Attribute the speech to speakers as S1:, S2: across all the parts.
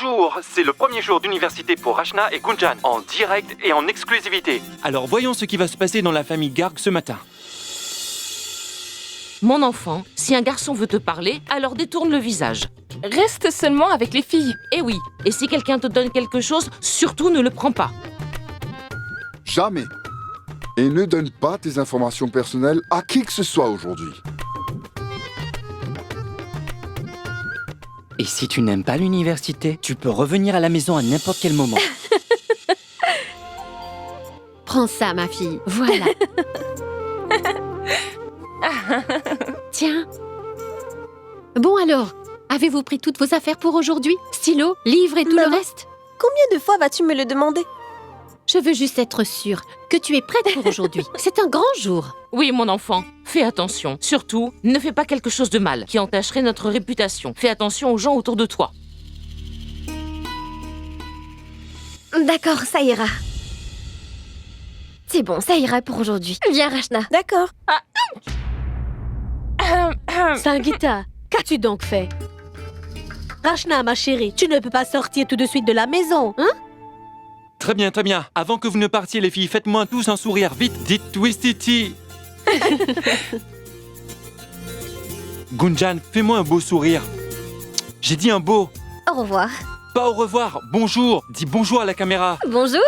S1: Bonjour, c'est le premier jour d'université pour Rachna et Gunjan, en direct et en exclusivité. Alors voyons ce qui va se passer dans la famille Garg ce matin.
S2: Mon enfant, si un garçon veut te parler, alors détourne le visage.
S3: Reste seulement avec les filles.
S2: Eh oui, et si quelqu'un te donne quelque chose, surtout ne le prends pas.
S4: Jamais. Et ne donne pas tes informations personnelles à qui que ce soit aujourd'hui.
S5: Et si tu n'aimes pas l'université, tu peux revenir à la maison à n'importe quel moment.
S6: Prends ça, ma fille. Voilà. Tiens. Bon alors, avez-vous pris toutes vos affaires pour aujourd'hui? Stylo, livres et tout
S7: Maman,
S6: le reste?
S7: Combien de fois vas-tu me le demander?
S6: Je veux juste être sûre que tu es prête pour aujourd'hui. C'est un grand jour.
S2: Oui, mon enfant, fais attention. Surtout, ne fais pas quelque chose de mal qui entacherait notre réputation. Fais attention aux gens autour de toi.
S7: D'accord, ça ira.
S6: C'est bon, ça ira pour aujourd'hui. Viens, Rachna.
S7: D'accord.
S8: Sangeeta, qu'as-tu donc fait? Rachna, ma chérie, tu ne peux pas sortir tout de suite de la maison, hein?
S1: Très bien, très bien. Avant que vous ne partiez les filles, faites-moi tous un sourire. Vite, dites Twistity. Gunjan, fais-moi un beau sourire. J'ai dit un beau.
S7: Au revoir.
S1: Pas au revoir, bonjour. Dis bonjour à la caméra.
S7: Bonjour.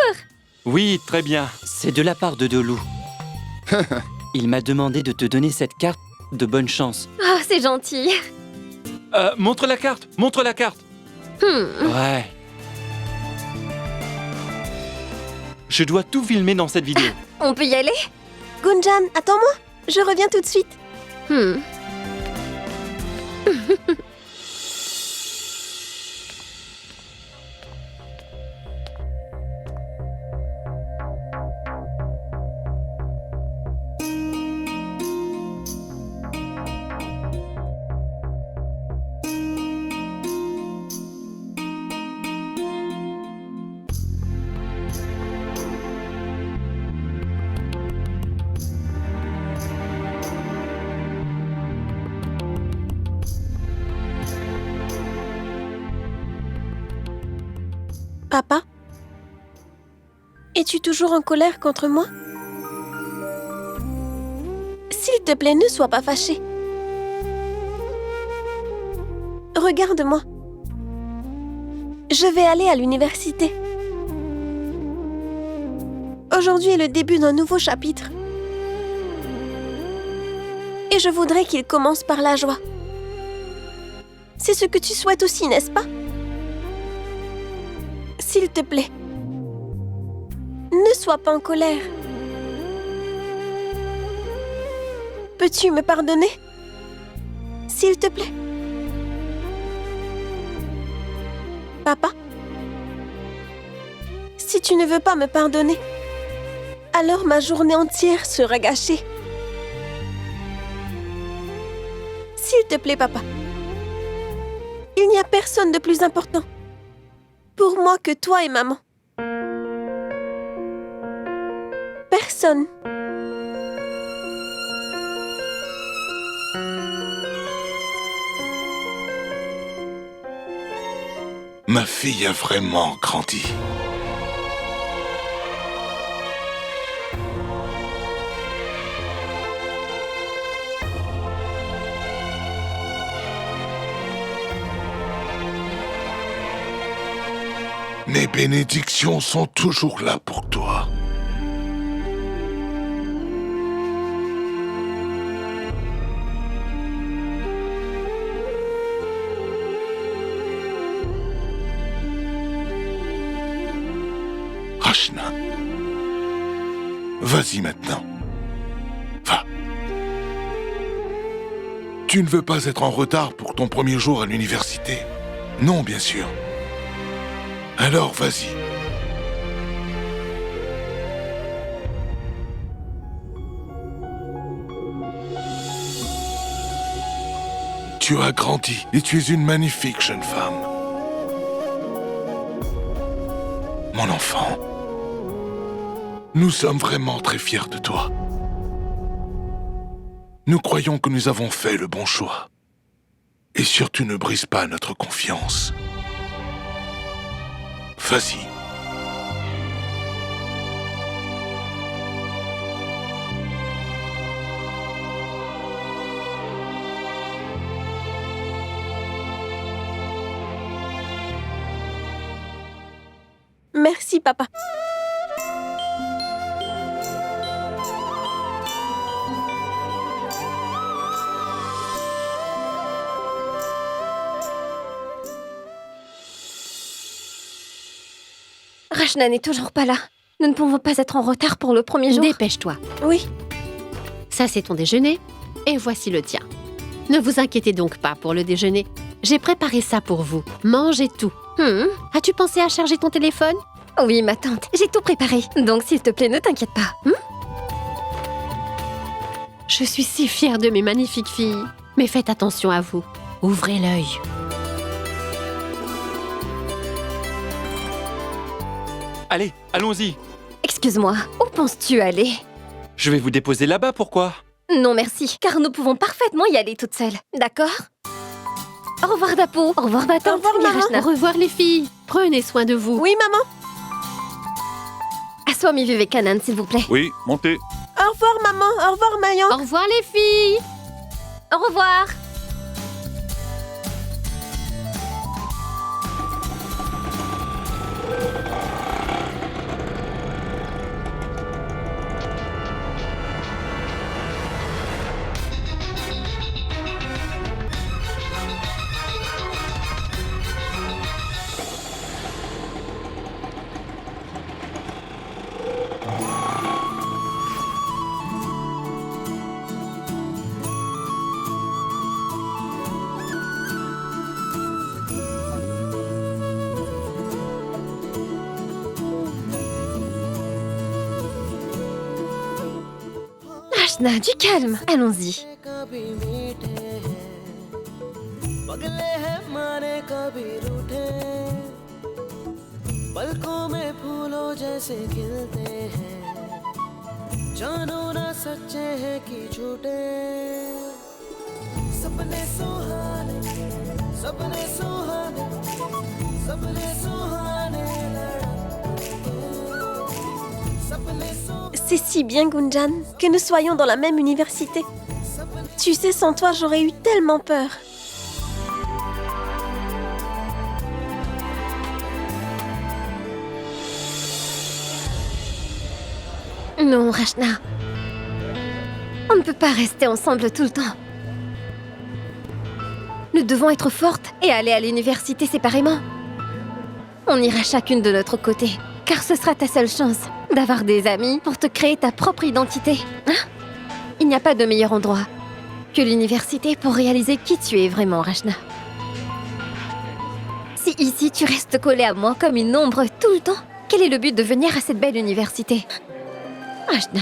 S1: Oui, très bien.
S5: C'est de la part de Delou. Il m'a demandé de te donner cette carte de bonne chance.
S7: Oh, c'est gentil.
S1: Montre la carte, montre la carte. Ouais. Je dois tout filmer dans cette vidéo.
S7: On peut y aller? Gunjan, attends-moi. Je reviens tout de suite. Papa? Es-tu toujours en colère contre moi? S'il te plaît, ne sois pas fâché. Regarde-moi. Je vais aller à l'université. Aujourd'hui est le début d'un nouveau chapitre. Et je voudrais qu'il commence par la joie. C'est ce que tu souhaites aussi, n'est-ce pas? S'il te plaît, ne sois pas en colère. Peux-tu me pardonner? S'il te plaît. Papa? Si tu ne veux pas me pardonner, alors ma journée entière sera gâchée. S'il te plaît, papa. Il n'y a personne de plus important pour moi que toi et maman. Personne.
S9: Ma fille a vraiment grandi. Mes bénédictions sont toujours là pour toi. Rachna, vas-y maintenant. Va. Tu ne veux pas être en retard pour ton premier jour à l'université? Non, bien sûr. Alors, vas-y. Tu as grandi et tu es une magnifique jeune femme. Mon enfant, nous sommes vraiment très fiers de toi. Nous croyons que nous avons fait le bon choix. Et surtout, ne brise pas notre confiance. Vas-y.
S7: Merci, papa.
S6: Rachna n'est toujours pas là. Nous ne pouvons pas être en retard pour le premier jour. Dépêche-toi.
S7: Oui.
S6: Ça, c'est ton déjeuner. Et voici le tien. Ne vous inquiétez donc pas pour le déjeuner. J'ai préparé ça pour vous. Mangez tout. As-tu pensé à charger ton téléphone?
S10: Oui, ma tante, j'ai tout préparé. Donc, s'il te plaît, ne t'inquiète pas.
S6: Je suis si fière de mes magnifiques filles. Mais faites attention à vous. Ouvrez l'œil.
S1: Allez, allons-y.
S10: Excuse-moi, où penses-tu aller?
S1: Je vais vous déposer là-bas, pourquoi?
S10: Non, merci, car nous pouvons parfaitement y aller toutes seules. D'accord? Au revoir, Dapo. Au revoir, ma tante.
S7: Au revoir, maman.
S6: Au revoir, les filles. Prenez soin de vous.
S7: Oui, maman.
S10: Aswami Vivekanand, s'il vous plaît.
S9: Oui, montez.
S7: Au revoir, maman. Au revoir, Mayan.
S6: Au revoir, les filles.
S10: Au revoir. Rachna, du calme. Allons-y.
S7: C'est si bien, Gunjan, que nous soyons dans la même université. Tu sais, sans toi, j'aurais eu tellement peur.
S10: Non, Rachna. On ne peut pas rester ensemble tout le temps. Nous devons être fortes et aller à l'université séparément. On ira chacune de notre côté, car ce sera ta seule chance d'avoir des amis pour te créer ta propre identité. Hein? Il n'y a pas de meilleur endroit que l'université pour réaliser qui tu es vraiment, Rachna. Si ici tu restes collée à moi comme une ombre tout le temps, quel est le but de venir à cette belle université? Rachna,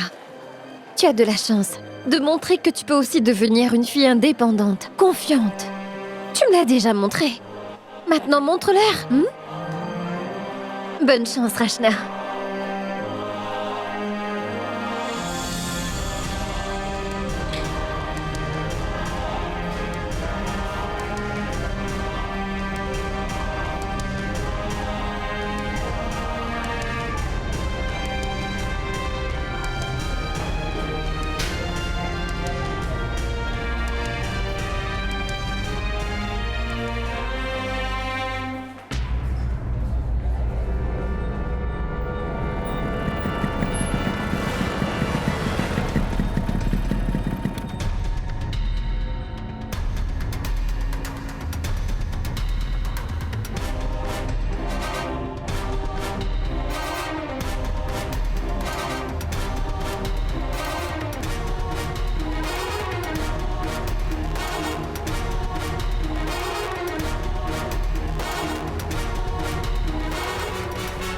S10: tu as de la chance de montrer que tu peux aussi devenir une fille indépendante, confiante. Tu me l'as déjà montré. Maintenant, montre-leur. Bonne chance, Rachna.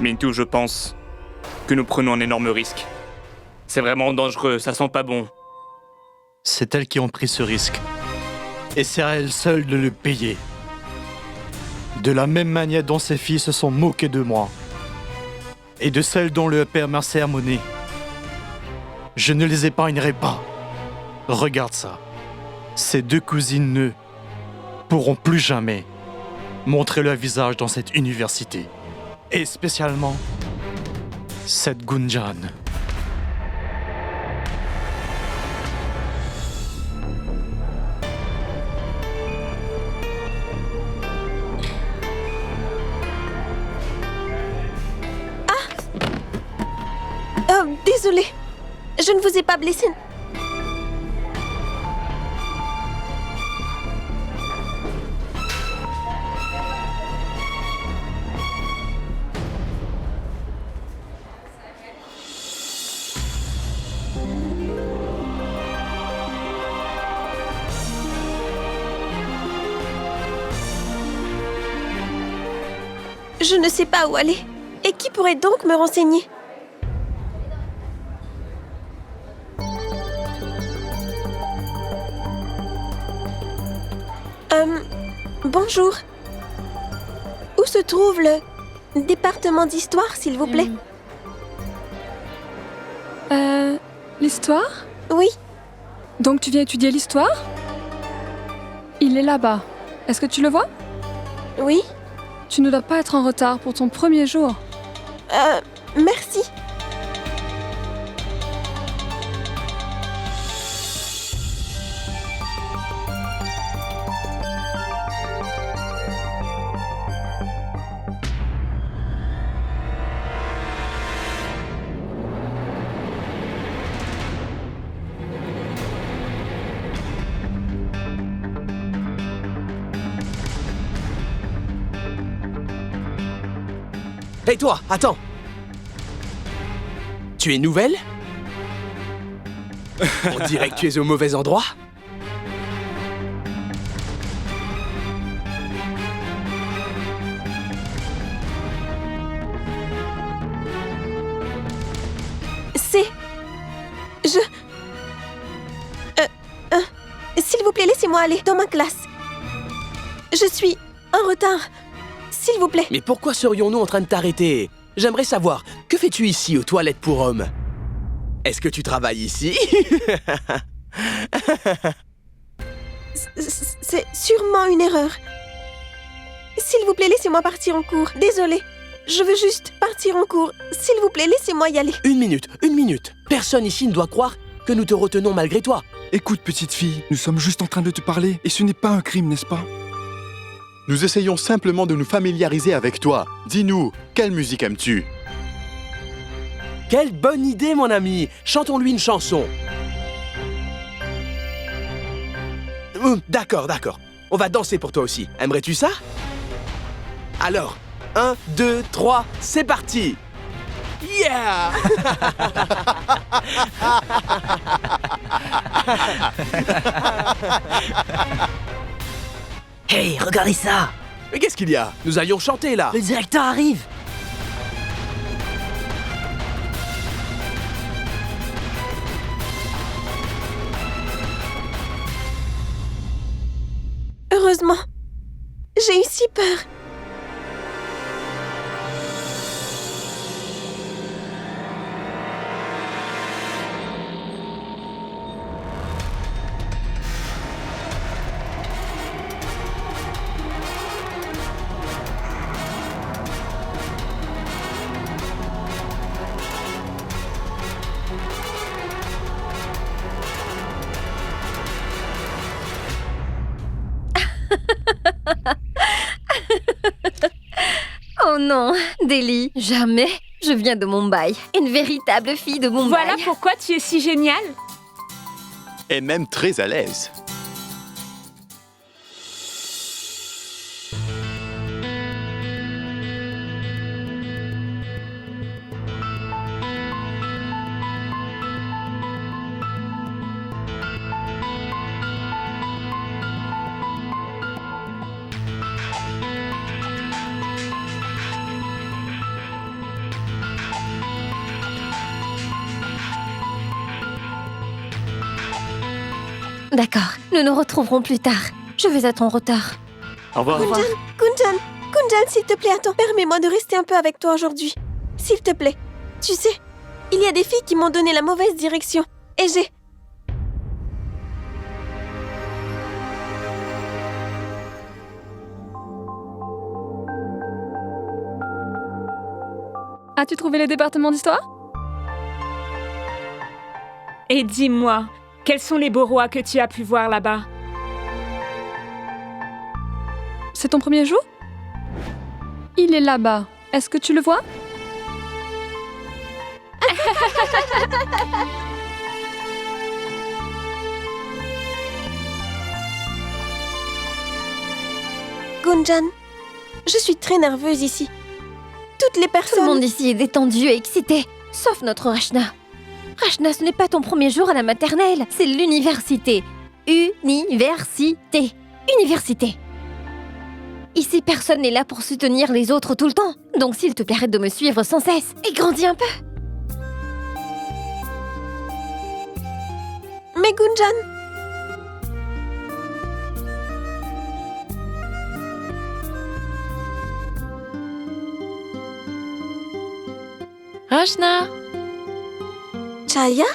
S11: Mintou, je pense que nous prenons un énorme risque. C'est vraiment dangereux, ça sent pas bon.
S12: C'est elles qui ont pris ce risque. Et c'est à elles seules de le payer. De la même manière dont ces filles se sont moquées de moi. Et de celles dont le père m'a sermonné. Je ne les épargnerai pas. Regarde ça. Ces deux cousines ne pourront plus jamais montrer leur visage dans cette université. Et spécialement, cette Gunjan.
S7: Oh, désolée. Je ne vous ai pas blessé. Je ne sais pas où aller. Et qui pourrait donc me renseigner? Bonjour. Où se trouve le département d'histoire, s'il vous plaît?
S3: L'histoire?
S7: Oui.
S3: Donc tu viens étudier l'histoire? Il est là-bas. Est-ce que tu le vois?
S7: Oui.
S3: Tu ne dois pas être en retard pour ton premier jour.
S7: Merci.
S13: Hé toi, attends. Tu es nouvelle? On dirait que tu es au mauvais endroit.
S7: S'il vous plaît, laissez-moi aller dans ma classe. Je suis en retard. S'il vous plaît.
S13: Mais pourquoi serions-nous en train de t'arrêter? J'aimerais savoir, que fais-tu ici aux toilettes pour hommes? Est-ce que tu travailles ici?
S7: C'est sûrement une erreur. S'il vous plaît, laissez-moi partir en cours. Désolée. Je veux juste partir en cours. S'il vous plaît, laissez-moi y aller.
S13: Une minute. Personne ici ne doit croire que nous te retenons malgré toi.
S14: Écoute, petite fille, nous sommes juste en train de te parler, et ce n'est pas un crime, n'est-ce pas?
S15: Nous essayons simplement de nous familiariser avec toi. Dis-nous, quelle musique aimes-tu?
S13: Quelle bonne idée, mon ami! Chantons-lui une chanson. D'accord. On va danser pour toi aussi. Aimerais-tu ça? Alors, 1, 2, 3, c'est parti! Yeah!
S16: Hey, regardez ça!
S13: Mais qu'est-ce qu'il y a? Nous allions chanter, là!
S16: Le directeur arrive!
S7: Heureusement. J'ai eu si peur.
S10: Oh non, Deli, jamais. Je viens de Mumbai. Une véritable fille de Mumbai.
S3: Voilà pourquoi tu es si géniale.
S15: Et même très à l'aise.
S10: D'accord, nous nous retrouverons plus tard. Je vais être en retard.
S11: Au revoir.
S7: Gunjan, s'il te plaît, attends. Permets-moi de rester un peu avec toi aujourd'hui. S'il te plaît. Tu sais, il y a des filles qui m'ont donné la mauvaise direction. Et j'ai...
S3: As-tu trouvé les départements d'histoire?
S16: Et dis-moi, quels sont les beaux rois que tu as pu voir là-bas?
S3: C'est ton premier jour? Il est là-bas. Est-ce que tu le vois?
S7: Gunjan, je suis très nerveuse ici. Toutes les personnes...
S10: Tout le monde ici est détendu et excité, sauf notre Rachna. Rachna, ce n'est pas ton premier jour à la maternelle, c'est l'université. Université. Université. Ici, personne n'est là pour soutenir les autres tout le temps. Donc s'il te plaît, arrête de me suivre sans cesse et grandis un peu.
S7: Mais Gunjan...
S2: Rachna!
S7: Chaya?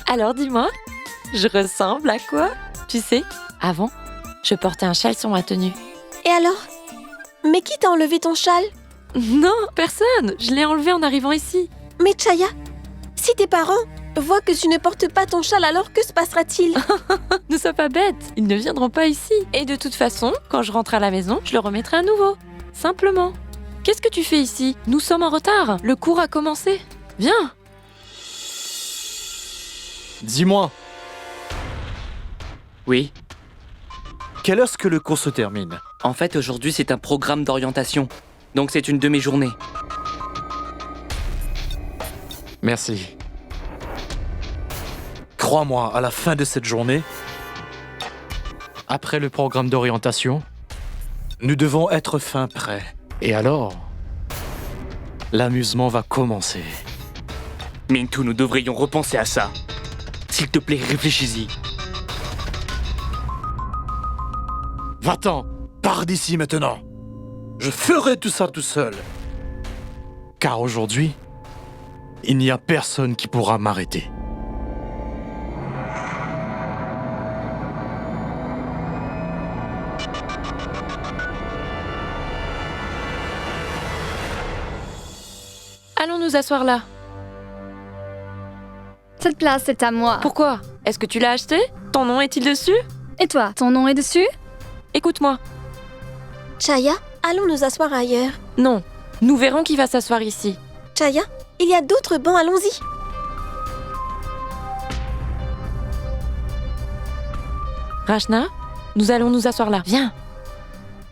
S2: Alors dis-moi, je ressemble à quoi? Tu sais, avant, je portais un châle sur ma tenue.
S7: Et alors? Mais qui t'a enlevé ton châle?
S2: Non, personne. Je l'ai enlevé en arrivant ici.
S7: Mais Chaya, si tes parents voient que tu ne portes pas ton châle, alors que se passera-t-il?
S2: Ne sois pas bête, ils ne viendront pas ici. Et de toute façon, quand je rentre à la maison, je le remettrai à nouveau. Simplement. Qu'est-ce que tu fais ici? Nous sommes en retard. Le cours a commencé. Viens.
S12: Dis-moi,
S5: Oui.
S12: quelle heure est-ce que le cours se termine?
S5: En fait, aujourd'hui, c'est un programme d'orientation. Donc c'est une demi-journée.
S12: Merci. Crois-moi, à la fin de cette journée, après le programme d'orientation, nous devons être fin prêts. Et alors, l'amusement va commencer.
S11: Mintou, nous devrions repenser à ça.
S5: S'il te plaît, réfléchis-y.
S12: Va-t'en, pars d'ici maintenant. Je ferai tout ça tout seul. Car aujourd'hui, il n'y a personne qui pourra m'arrêter.
S2: Allons nous asseoir là.
S3: Cette place est à moi.
S2: Pourquoi? Est-ce que tu l'as acheté? Ton nom est-il dessus?
S3: Et toi, ton nom est dessus?
S2: Écoute-moi.
S7: Chaya, allons nous asseoir ailleurs.
S2: Non, nous verrons qui va s'asseoir ici.
S7: Chaya, il y a d'autres bancs, allons-y.
S2: Rachna, nous allons nous asseoir là. Viens.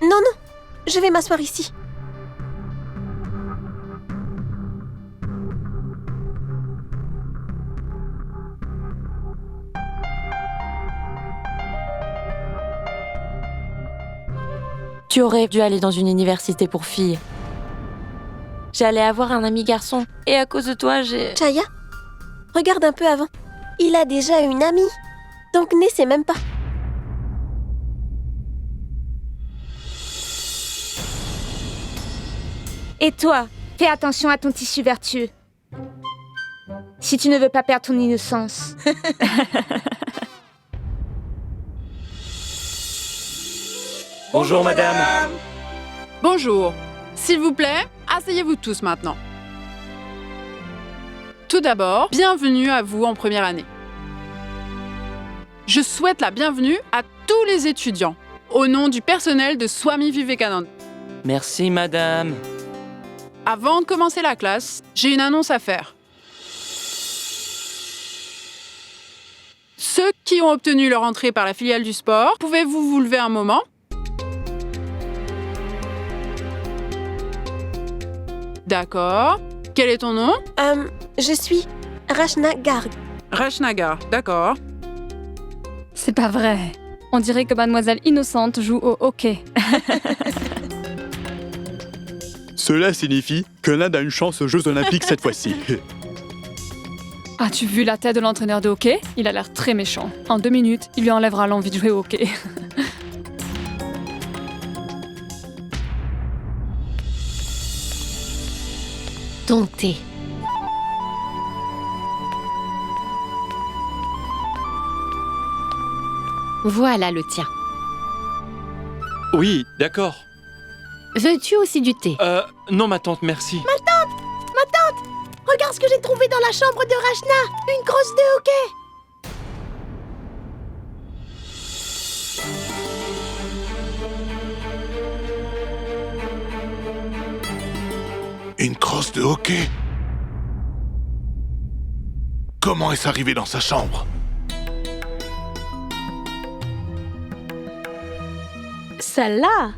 S7: Non, non, je vais m'asseoir ici.
S2: Tu aurais dû aller dans une université pour filles. J'allais avoir un ami garçon, et à cause de toi, j'ai...
S7: Chaya, regarde un peu avant. Il a déjà une amie. Donc n'essaie même pas.
S16: Et toi, fais attention à ton tissu vertueux. Si tu ne veux pas perdre ton innocence.
S11: Bonjour, madame.
S17: Bonjour. S'il vous plaît, asseyez-vous tous maintenant. Tout d'abord, bienvenue à vous en première année. Je souhaite la bienvenue à tous les étudiants, au nom du personnel de Swami Vivekananda.
S5: Merci, madame.
S17: Avant de commencer la classe, j'ai une annonce à faire. Ceux qui ont obtenu leur entrée par la filiale du sport, pouvez-vous vous lever un moment? D'accord. Quel est ton nom?
S7: Je suis Rachna Garg.
S17: Rachna Garg, d'accord.
S3: C'est pas vrai. On dirait que Mademoiselle Innocente joue au hockey.
S15: Cela signifie que l'Inde a une chance aux Jeux Olympiques cette fois-ci.
S3: As-tu vu la tête de l'entraîneur de hockey? Il a l'air très méchant. En 2 minutes, il lui enlèvera l'envie de jouer au hockey.
S6: ton thé. Voilà le tien.
S1: Oui, d'accord.
S6: Veux-tu aussi du thé?
S1: Non, ma tante, merci.
S8: Ma tante! Ma tante! Regarde ce que j'ai trouvé dans la chambre de Rachna! Une crosse de hockey!
S9: Une crosse de hockey? Comment est-ce arrivé dans sa chambre?
S8: Celle-là?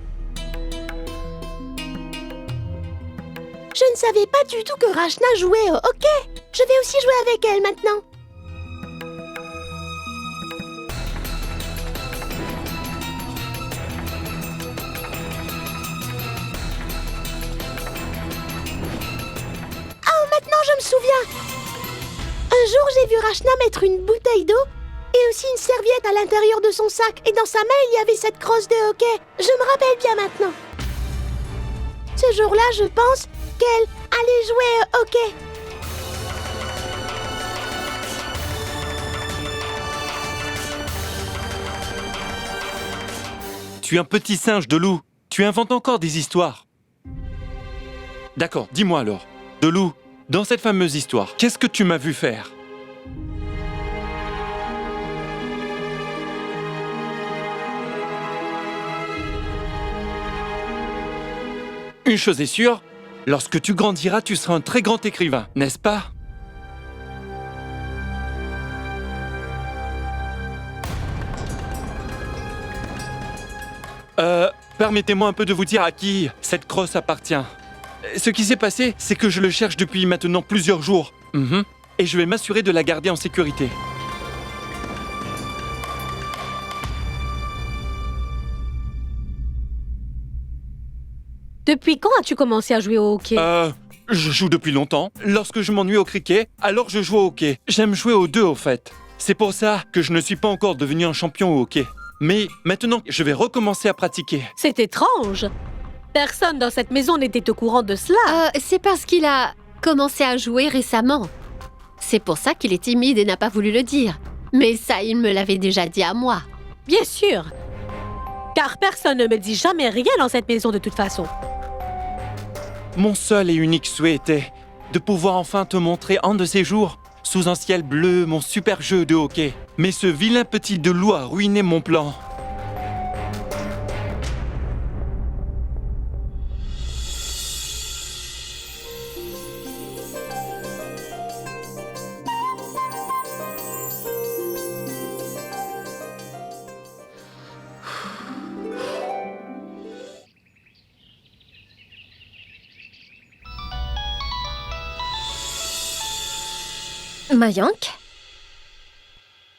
S8: Je ne savais pas du tout que Rachna jouait au hockey. Je vais aussi jouer avec elle maintenant. Oh, maintenant je me souviens. Un jour, j'ai vu Rachna mettre une bouteille d'eau et aussi une serviette à l'intérieur de son sac. Et dans sa main, il y avait cette crosse de hockey. Je me rappelle bien maintenant. Ce jour-là, je pense qu'elle allait jouer au hockey.
S1: Tu es un petit singe, Delou. Tu inventes encore des histoires. D'accord, dis-moi alors. Delou, dans cette fameuse histoire, qu'est-ce que tu m'as vu faire? Une chose est sûre, lorsque tu grandiras, tu seras un très grand écrivain, n'est-ce pas? Permettez-moi un peu de vous dire à qui cette crosse appartient. Ce qui s'est passé, c'est que je le cherche depuis maintenant plusieurs jours. Et je vais m'assurer de la garder en sécurité.
S8: Depuis quand as-tu commencé à jouer au hockey?
S1: Je joue depuis longtemps. Lorsque je m'ennuie au cricket, alors je joue au hockey. J'aime jouer aux deux, au fait. C'est pour ça que je ne suis pas encore devenu un champion au hockey. Mais maintenant, je vais recommencer à pratiquer.
S8: C'est étrange. Personne dans cette maison n'était au courant de cela.
S6: C'est parce qu'il a commencé à jouer récemment. C'est pour ça qu'il est timide et n'a pas voulu le dire. Mais ça, il me l'avait déjà dit à moi.
S8: Bien sûr. Car personne ne me dit jamais rien dans cette maison de toute façon.
S1: Mon seul et unique souhait était de pouvoir enfin te montrer un de ces jours, sous un ciel bleu, mon super jeu de hockey. Mais ce vilain petit Delou a ruiné mon plan.
S10: Mayank?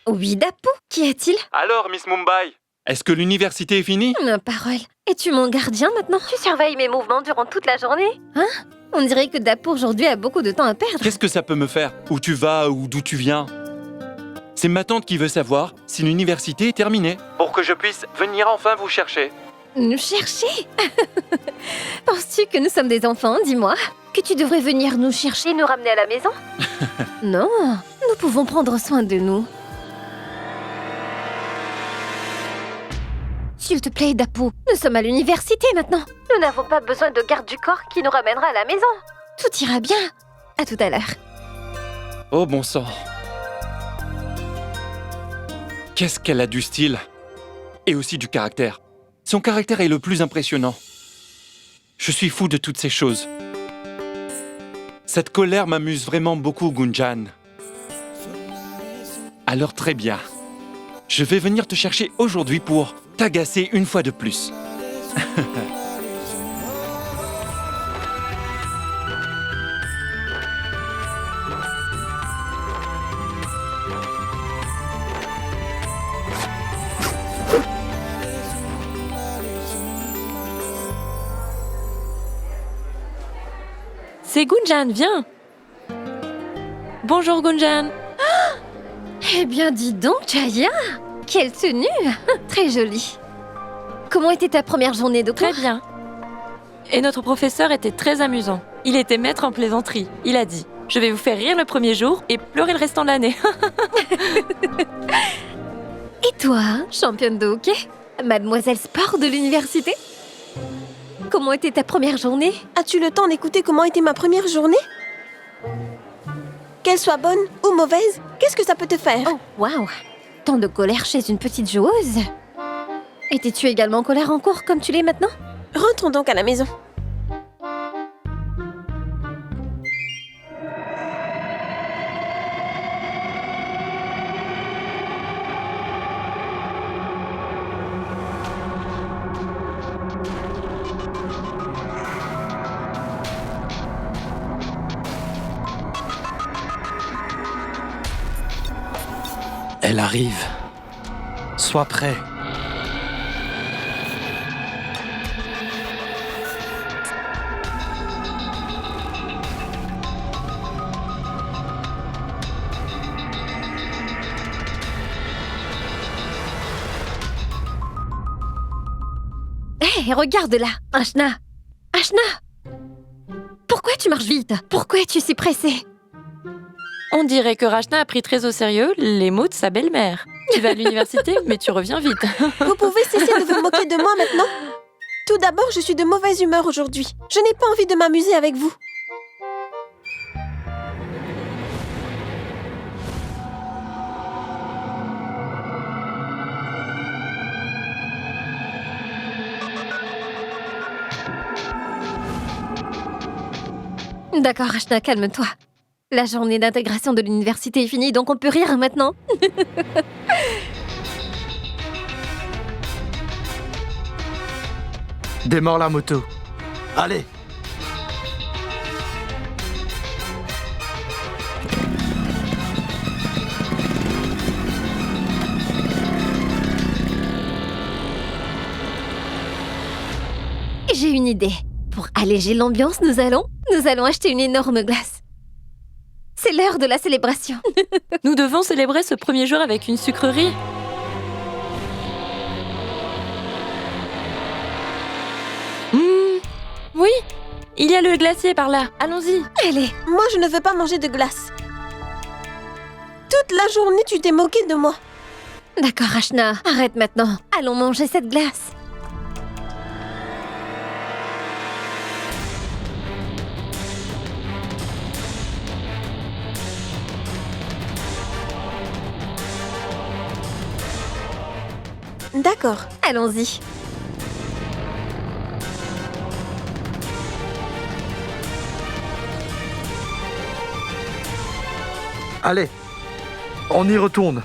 S10: Oui, Dapu, qu'y a-t-il?
S1: Alors, Miss Mumbai, est-ce que l'université est finie?
S10: Ma parole. Es-tu mon gardien maintenant? Tu surveilles mes mouvements durant toute la journée? Hein? On dirait que Dapu aujourd'hui a beaucoup de temps à perdre.
S1: Qu'est-ce que ça peut me faire? Où tu vas ou d'où tu viens? C'est ma tante qui veut savoir si l'université est terminée. Pour que je puisse venir enfin vous chercher.
S10: Nous chercher? Penses-tu que nous sommes des enfants, dis-moi? Que tu devrais venir nous chercher et nous ramener à la maison? Non, nous pouvons prendre soin de nous. S'il te plaît, Dapu, nous sommes à l'université maintenant. Nous n'avons pas besoin de garde du corps qui nous ramènera à la maison. Tout ira bien. À tout à l'heure.
S1: Oh bon sang. Qu'est-ce qu'elle a du style. Et aussi du caractère. Son caractère est le plus impressionnant. Je suis fou de toutes ces choses. Cette colère m'amuse vraiment beaucoup, Gunjan. Alors très bien. Je vais venir te chercher aujourd'hui pour t'agacer une fois de plus.
S2: C'est Gunjan, viens. Bonjour Gunjan.
S10: Eh bien, dis donc, Chaya. Quelle tenue. Très jolie. Comment était ta première journée de cours?
S2: Très bien. Et notre professeur était très amusant. Il était maître en plaisanterie. Il a dit « Je vais vous faire rire le premier jour et pleurer le restant de l'année. »
S10: Et toi, championne de hockey? Mademoiselle Sport de l'université? Comment était ta première journée?
S7: As-tu le temps d'écouter comment était ma première journée? Qu'elle soit bonne ou mauvaise, qu'est-ce que ça peut te faire?
S10: Oh, waouh! Tant de colère chez une petite joueuse. Étais-tu également en colère en cours comme tu l'es maintenant?
S7: Rentrons donc à la maison.
S12: Elle arrive. Sois prêt.
S10: Hé, regarde là, Ashna! Ashna! Pourquoi tu marches vite? Pourquoi es-tu si pressée?
S2: On dirait que Rachna a pris très au sérieux les mots de sa belle-mère. Tu vas à l'université, mais tu reviens vite.
S7: Vous pouvez cesser de vous moquer de moi maintenant? Tout d'abord, je suis de mauvaise humeur aujourd'hui. Je n'ai pas envie de m'amuser avec vous.
S10: D'accord, Ashna, calme-toi. La journée d'intégration de l'université est finie, donc on peut rire maintenant.
S12: Démarre la moto. Allez.
S10: J'ai une idée. Pour alléger l'ambiance, nous allons acheter une énorme glace. C'est l'heure de la célébration.
S2: Nous devons célébrer ce premier jour avec une sucrerie. Oui, il y a le glacier par là. Allons-y.
S10: Allez.
S7: Moi, je ne veux pas manger de glace. Toute la journée, tu t'es moqué de moi.
S10: D'accord, Ashna. Arrête maintenant. Allons manger cette glace.
S7: D'accord.
S10: Allons-y.
S12: Allez, on y retourne.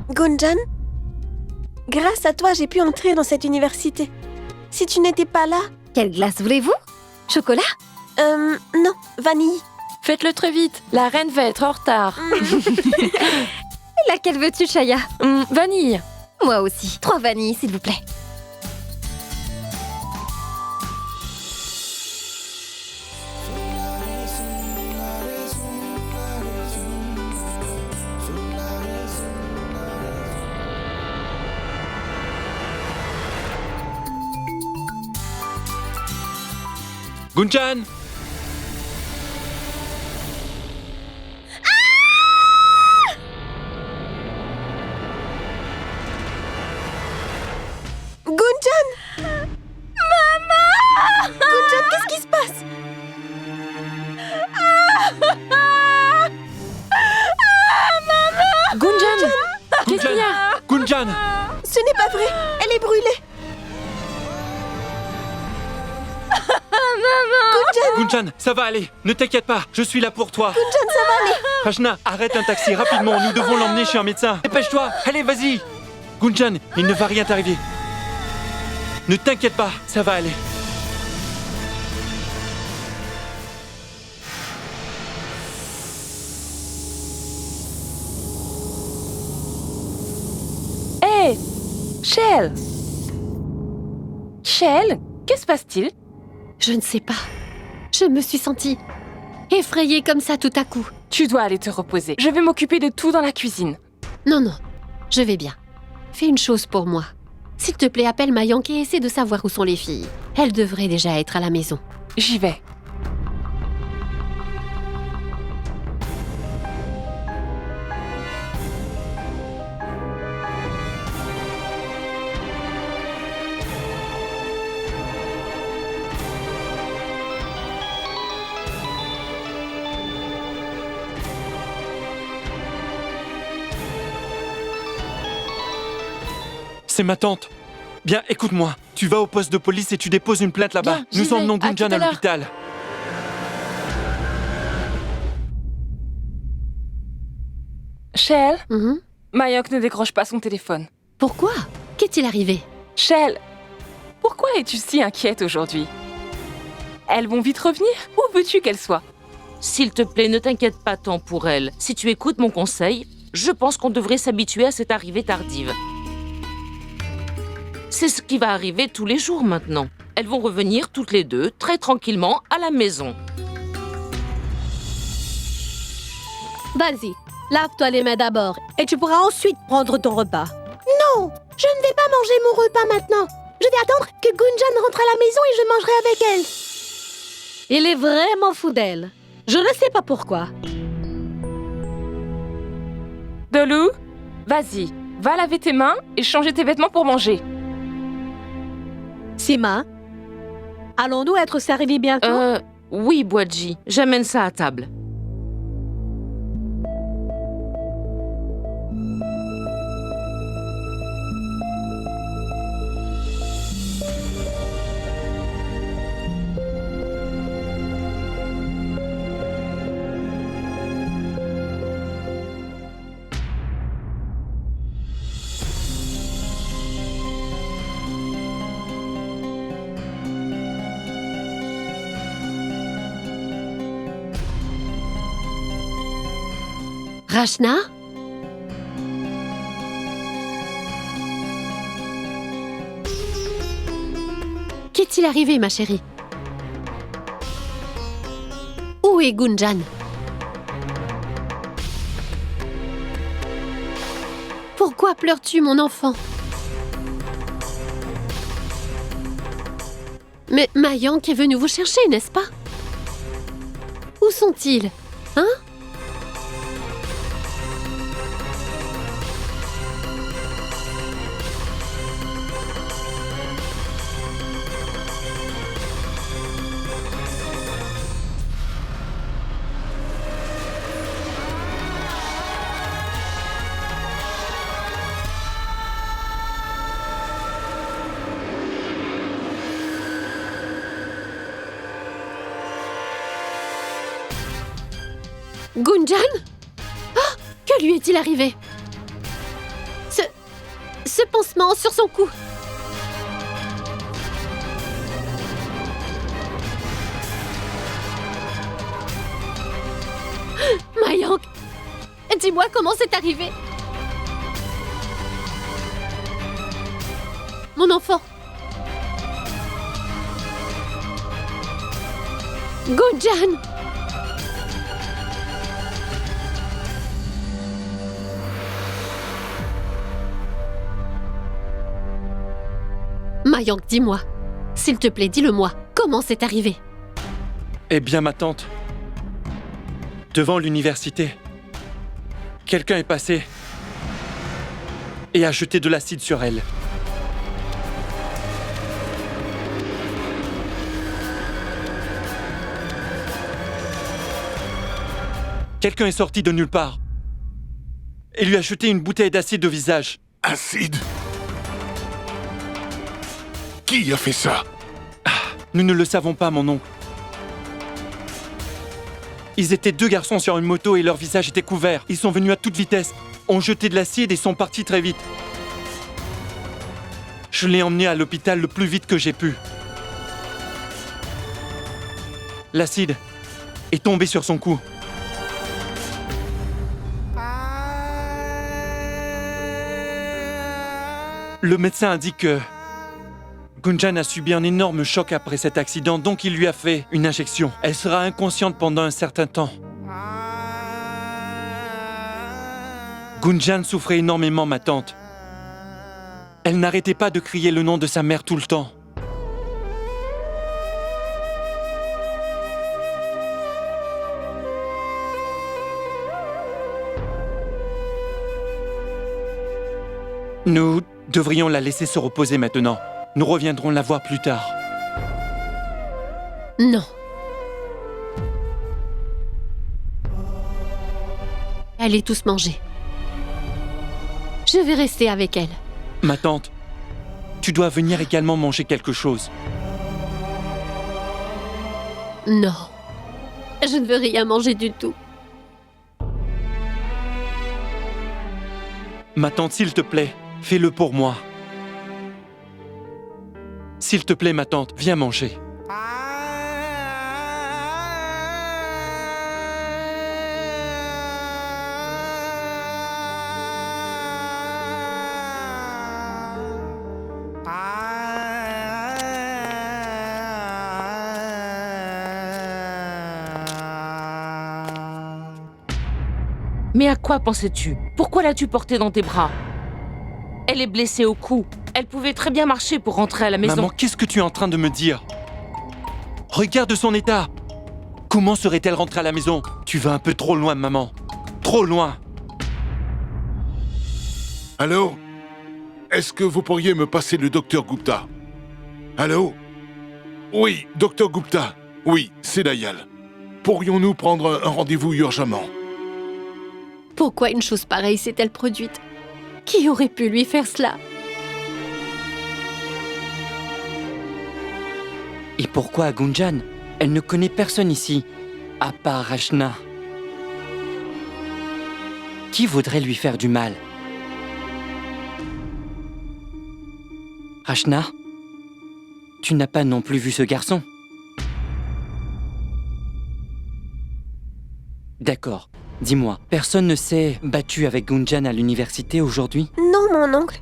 S7: Gunjan, grâce à toi, j'ai pu entrer dans cette université. Si tu n'étais pas là...
S10: Quelle glace voulez-vous? Chocolat?
S7: Non, vanille.
S2: Faites-le très vite, la reine va être en retard.
S10: Laquelle veux-tu, Chaya?
S2: Vanille.
S10: Moi aussi. 3 vanilles, s'il vous plaît.
S1: Gunjan!
S7: Gunjan! Maman! Gunjan, qu'est-ce qui se passe?
S2: Maman! Gunjan! Qu'est-ce qu'il y a?
S1: Gunjan!
S7: Ce n'est pas vrai! Elle est brûlée!
S10: Maman!
S1: Gunjan, ça va aller! Ne t'inquiète pas, je suis là pour toi!
S7: Gunjan, ça va aller!
S1: Rachna, arrête un taxi rapidement, nous devons l'emmener chez un médecin! Dépêche-toi! Allez, vas-y! Gunjan, il ne va rien t'arriver! Ne t'inquiète pas, ça va aller!
S2: Hé! Shell! Shell, que se passe-t-il?
S6: Je ne sais pas. Je me suis sentie effrayée comme ça tout à coup.
S2: Tu dois aller te reposer. Je vais m'occuper de tout dans la cuisine.
S6: Non, non, je vais bien. Fais une chose pour moi. S'il te plaît, appelle Mayank et essaie de savoir où sont les filles. Elles devraient déjà être à la maison.
S2: J'y vais.
S1: C'est ma tante. Bien, écoute-moi. Tu vas au poste de police et tu déposes une plainte là-bas.
S2: Bien, j'y
S1: Nous emmenons
S2: vais. À
S1: Gunjan
S2: tout
S1: à
S2: à l'heure.
S1: l'hôpital.
S2: Shell, Mayank ne décroche pas son téléphone.
S6: Pourquoi? Qu'est-il arrivé?
S2: Shell, pourquoi es-tu si inquiète aujourd'hui? Elles vont vite revenir? Où veux-tu qu'elles soient?
S18: S'il te plaît, ne t'inquiète pas tant pour elles. Si tu écoutes mon conseil, je pense qu'on devrait s'habituer à cette arrivée tardive. C'est ce qui va arriver tous les jours maintenant. Elles vont revenir toutes les deux, très tranquillement, à la maison.
S8: Vas-y, lave-toi les mains d'abord et tu pourras ensuite prendre ton repas. Non, je ne vais pas manger mon repas maintenant. Je vais attendre que Gunjan rentre à la maison et je mangerai avec elle. Il est vraiment fou d'elle. Je ne sais pas pourquoi.
S2: Dolou, vas-y, va laver tes mains et changer tes vêtements pour manger.
S8: Sima, allons-nous être servis bientôt?
S18: Oui, Boadji, j'amène ça à table.
S6: Rachna? Qu'est-il arrivé, ma chérie? Où est Gunjan? Pourquoi pleures-tu, mon enfant? Mais Mayank est venu vous chercher, n'est-ce pas? Où sont-ils? Hein? Gunjan? Ah! Que lui est-il arrivé? Ce pansement sur son cou. Mayank, dis-moi comment c'est arrivé. Mon enfant. Gunjan! Mayank, dis-moi. S'il te plaît, dis-le-moi. Comment c'est arrivé?
S1: Eh bien, ma tante. Devant l'université, quelqu'un est passé et a jeté de l'acide sur elle. Quelqu'un est sorti de nulle part et lui a jeté une bouteille d'acide au visage.
S9: Acide? Qui a fait ça?
S1: Nous ne le savons pas, mon oncle. Ils étaient deux garçons sur une moto et leur visage était couvert. Ils sont venus à toute vitesse, ont jeté de l'acide et sont partis très vite. Je l'ai emmené à l'hôpital le plus vite que j'ai pu. L'acide est tombé sur son cou. Le médecin indique que Gunjan a subi un énorme choc après cet accident, donc il lui a fait une injection. Elle sera inconsciente pendant un certain temps. Gunjan souffrait énormément, ma tante. Elle n'arrêtait pas de crier le nom de sa mère tout le temps. Nous devrions la laisser se reposer maintenant. Nous reviendrons la voir plus tard.
S6: Non. Allez tous manger. Je vais rester avec elle.
S1: Ma tante, tu dois venir également manger quelque chose.
S6: Non. Je ne veux rien manger du tout.
S1: Ma tante, s'il te plaît, fais-le pour moi. S'il te plaît, ma tante, viens manger.
S18: Mais à quoi pensais-tu? Pourquoi l'as-tu portée dans tes bras? Elle est blessée au cou. Elle pouvait très bien marcher pour rentrer à la maison.
S1: Maman, qu'est-ce que tu es en train de me dire? Regarde son état. Comment serait-elle rentrée à la maison? Tu vas un peu trop loin, maman. Trop loin.
S9: Allô? Est-ce que vous pourriez me passer le docteur Gupta? Allô? Oui, docteur Gupta. Oui, c'est Dayal. Pourrions-nous prendre un rendez-vous urgemment?
S6: Pourquoi une chose pareille s'est-elle produite? Qui aurait pu lui faire cela?
S5: Et pourquoi à Gunjan? Elle ne connaît personne ici, à part Rachna. Qui voudrait lui faire du mal? Rachna, tu n'as pas non plus vu ce garçon? D'accord. Dis-moi, personne ne s'est battu avec Gunjan à l'université aujourd'hui?
S7: Non, mon oncle.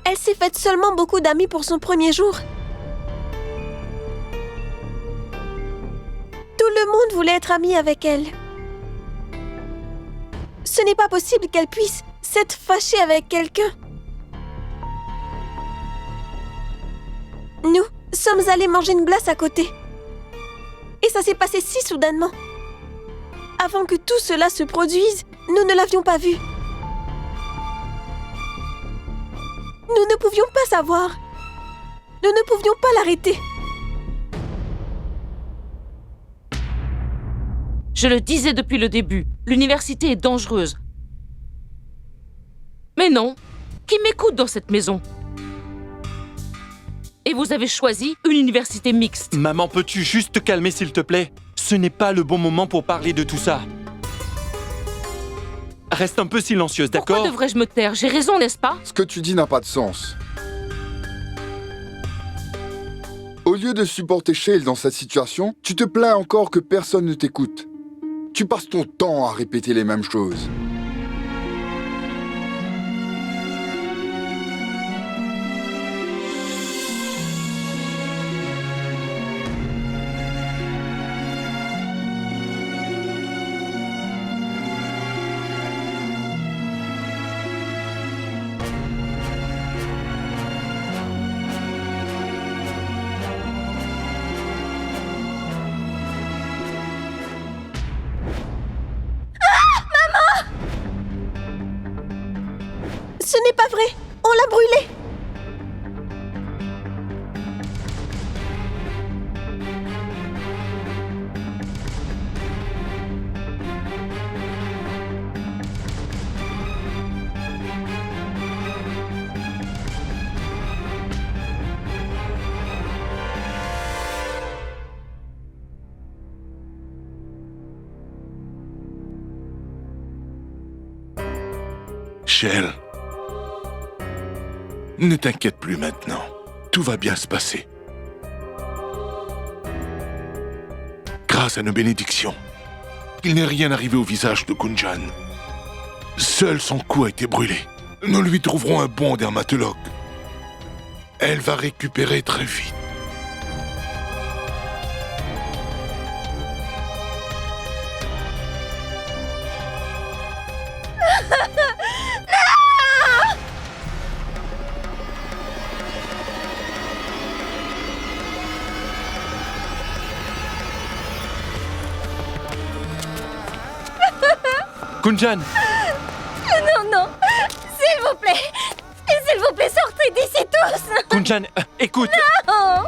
S7: Elle s'est faite seulement beaucoup d'amis pour son premier jour. Tout le monde voulait être ami avec elle. Ce n'est pas possible qu'elle puisse s'être fâchée avec quelqu'un. Nous sommes allés manger une glace à côté. Et ça s'est passé si soudainement. Avant que tout cela se produise, nous ne l'avions pas vue. Nous ne pouvions pas savoir. Nous ne pouvions pas l'arrêter.
S18: Je le disais depuis le début, l'université est dangereuse. Mais non, qui m'écoute dans cette maison? Et vous avez choisi une université mixte.
S1: Maman, peux-tu juste te calmer, s'il te plaît? Ce n'est pas le bon moment pour parler de tout ça. Reste un peu silencieuse, d'accord?
S18: Pourquoi devrais-je me taire? J'ai raison, n'est-ce pas?
S4: Ce que tu dis n'a pas de sens. Au lieu de supporter Shale dans cette situation, tu te plains encore que personne ne t'écoute. Tu passes ton temps à répéter les mêmes choses.
S7: Ce n'est pas vrai. On l'a brûlée.
S9: Shale, ne t'inquiète plus maintenant. Tout va bien se passer. Grâce à nos bénédictions, il n'est rien arrivé au visage de Gunjan. Seul son cou a été brûlé. Nous lui trouverons un bon dermatologue. Elle va récupérer très vite.
S1: Gunjan!
S10: Non, non. S'il vous plaît. S'il vous plaît, sortez d'ici tous.
S1: Gunjan, écoute!
S10: Non.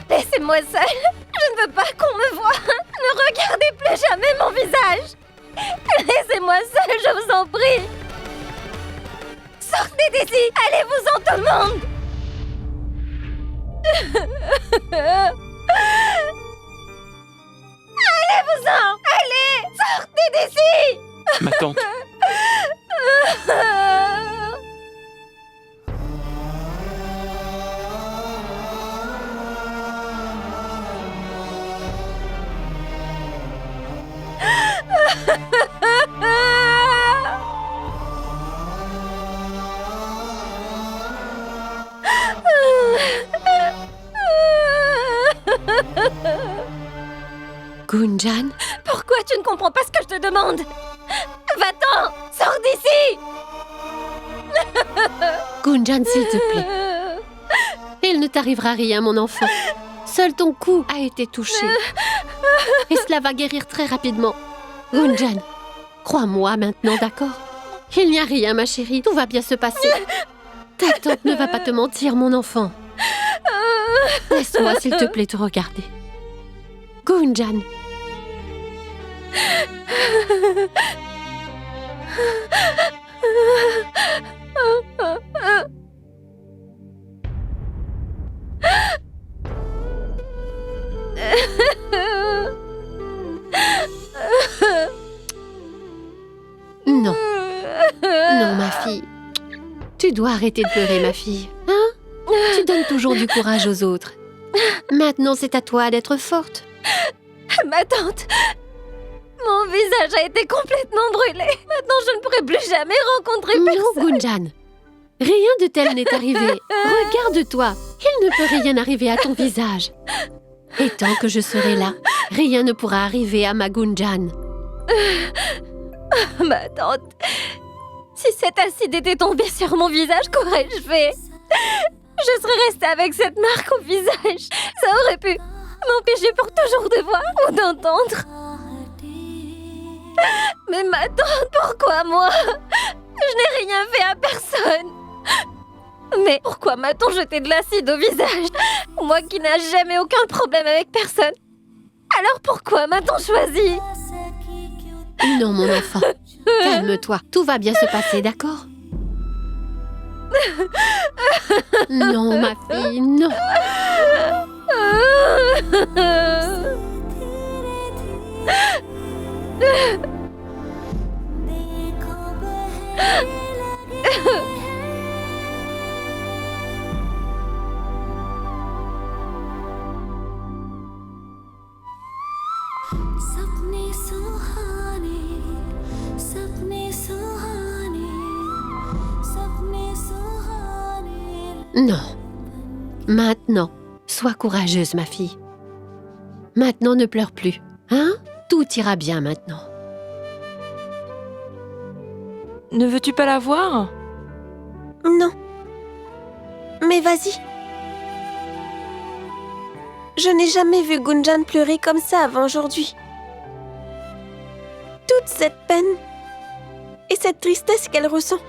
S10: Laissez-moi seule. Je ne veux pas qu'on me voie. Ne regardez plus jamais mon visage. Laissez-moi seule, je vous en prie. Sortez d'ici. Allez-vous-en tout le monde. Allez-vous-en. Allez, sortez d'ici.
S1: Ma tante,
S6: Gunjan,
S10: Pourquoi tu ne comprends pas ce que je te demande? Va-t'en. Sors d'ici.
S6: Gunjan, s'il te plaît. Il ne t'arrivera rien, mon enfant. Seul ton cou a été touché. Et cela va guérir très rapidement. Gunjan, crois-moi maintenant, d'accord? Il n'y a rien, ma chérie. Tout va bien se passer. Ta tante ne va pas te mentir, mon enfant. Laisse-moi, s'il te plaît, te regarder. Gunjan. Non. Non, ma fille. Tu dois arrêter de pleurer, ma fille. Hein? Tu donnes toujours du courage aux autres. Maintenant, c'est à toi d'être forte.
S10: Ma tante, mon visage a été complètement brûlé. Maintenant, je ne pourrai plus jamais rencontrer personne.
S6: Non, Gunjan. Rien de tel n'est arrivé. Regarde-toi. Il ne peut rien arriver à ton visage. Et tant que je serai là, rien ne pourra arriver à ma Gunjan.
S10: Ma tante, si cet acide était tombé sur mon visage, qu'aurais-je fait? Je serais restée avec cette marque au visage. Ça aurait pu m'empêcher pour toujours de voir ou d'entendre. Mais ma tante, pourquoi moi? Je n'ai rien fait à personne. Mais pourquoi m'a-t-on jeté de l'acide au visage? Moi qui n'ai jamais aucun problème avec personne. Alors pourquoi m'a-t-on choisi?
S6: Non, mon enfant. Calme-toi. Tout va bien se passer, d'accord? Non, ma fille, non. Non. Maintenant, sois courageuse, ma fille. Maintenant, ne pleure plus. Hein? Tout ira bien maintenant.
S2: Ne veux-tu pas la voir?
S7: Non. Mais vas-y. Je n'ai jamais vu Gunjan pleurer comme ça avant aujourd'hui. Toute cette peine et cette tristesse qu'elle ressent.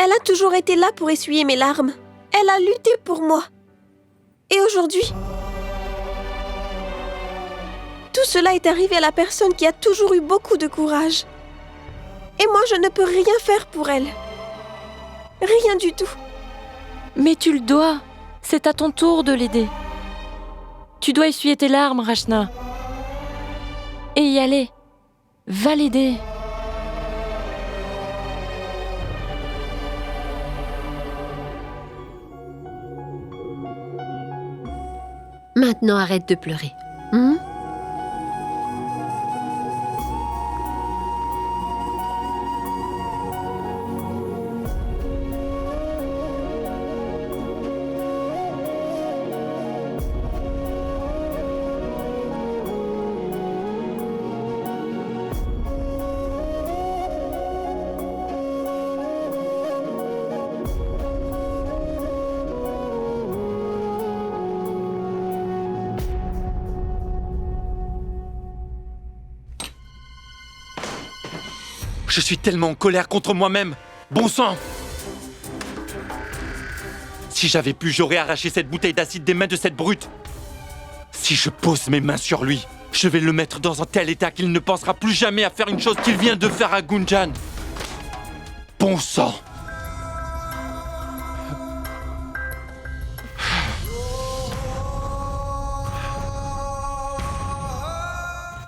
S7: Elle a toujours été là pour essuyer mes larmes. Elle a lutté pour moi. Et aujourd'hui, tout cela est arrivé à la personne qui a toujours eu beaucoup de courage. Et moi, je ne peux rien faire pour elle. Rien du tout.
S2: Mais tu le dois. C'est à ton tour de l'aider. Tu dois essuyer tes larmes, Rachna. Et y aller. Va l'aider.
S6: Maintenant, arrête de pleurer. Hein?
S1: Je suis tellement en colère contre moi-même. Bon sang! Si j'avais pu, j'aurais arraché cette bouteille d'acide des mains de cette brute. Si je pose mes mains sur lui, je vais le mettre dans un tel état qu'il ne pensera plus jamais à faire une chose qu'il vient de faire à Gunjan. Bon sang!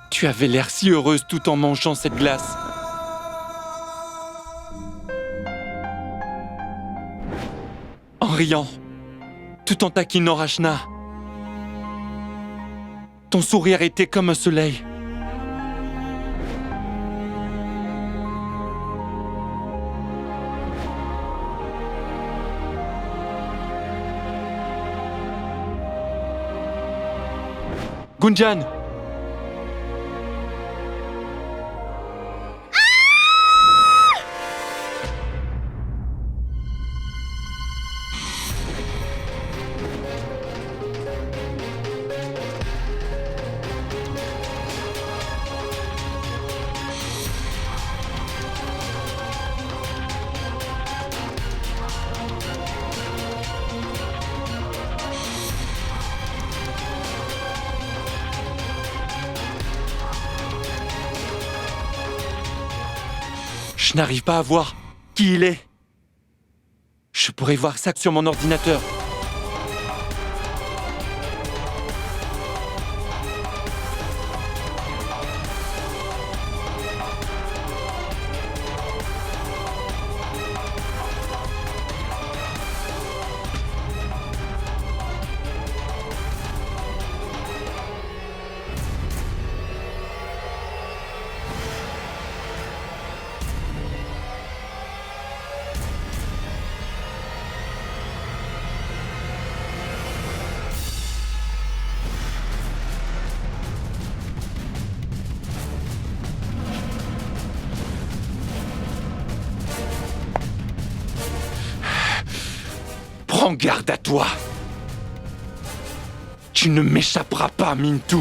S1: Tu avais l'air si heureuse tout en mangeant cette glace. En riant, tout en taquinant Rachna. Ton sourire était comme un soleil. Gunjan! Je n'arrive pas à voir qui il est. Je pourrais voir ça sur mon ordinateur. Prends garde à toi. Tu ne m'échapperas pas, Mintu.